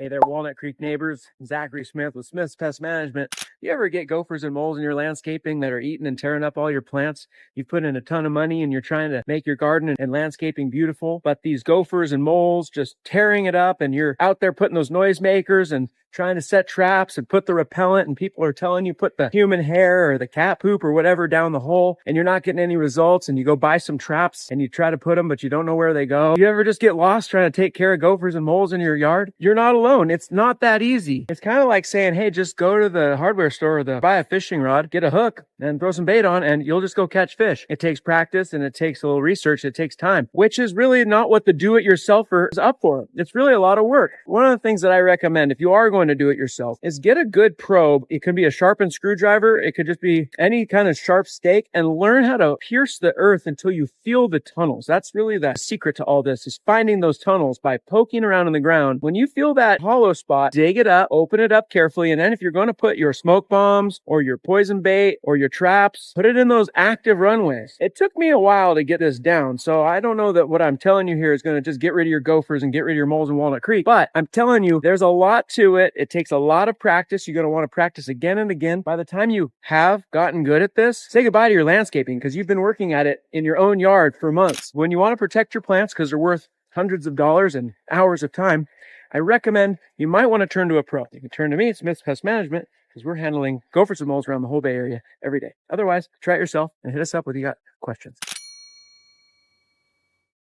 Hey there, Walnut Creek neighbors. Zachary Smith with Smith's Pest Management. You ever get gophers and moles in your landscaping that are eating and tearing up all your plants? You've put in a ton of money and you're trying to make your garden and landscaping beautiful, but these gophers and moles just tearing it up, and you're out there putting those noisemakers and trying to set traps and put the repellent, and people are telling you put the human hair or the cat poop or whatever down the hole, and you're not getting any results, and you go buy some traps and you try to put them, but you don't know where they go. You ever just get lost trying to take care of gophers and moles in your yard? You're not alone. It's not that easy. It's kind of like saying, hey, just go to the hardware store or buy a fishing rod, get a hook and throw some bait on, and you'll just go catch fish. It takes practice and it takes a little research. It takes time, which is really not what the do-it-yourselfer is up for. It's really a lot of work. One of the things that I recommend if you are going to do it yourself is get a good probe. It can be a sharpened screwdriver. It could just be any kind of sharp stake, and learn how to pierce the earth until you feel the tunnels. That's really the secret to all this, is finding those tunnels by poking around in the ground. When you feel that hollow spot, dig it up, open it up carefully, and then if you're going to put your smoke bombs or your poison bait or your traps, put it in those active runways. It took me a while to get this down, so I don't know that what I'm telling you here is going to just get rid of your gophers and get rid of your moles in Walnut Creek, but I'm telling you there's a lot to it. It takes a lot of practice. You're going to want to practice again and again. By the time you have gotten good at this, say goodbye to your landscaping, because you've been working at it in your own yard for months. When you want to protect your plants because they're worth hundreds of dollars and hours of time, I recommend you might want to turn to a pro. You can turn to me, Smith's Pest Management, because we're handling gophers and moles around the whole Bay Area every day. Otherwise, try it yourself and hit us up if you got questions.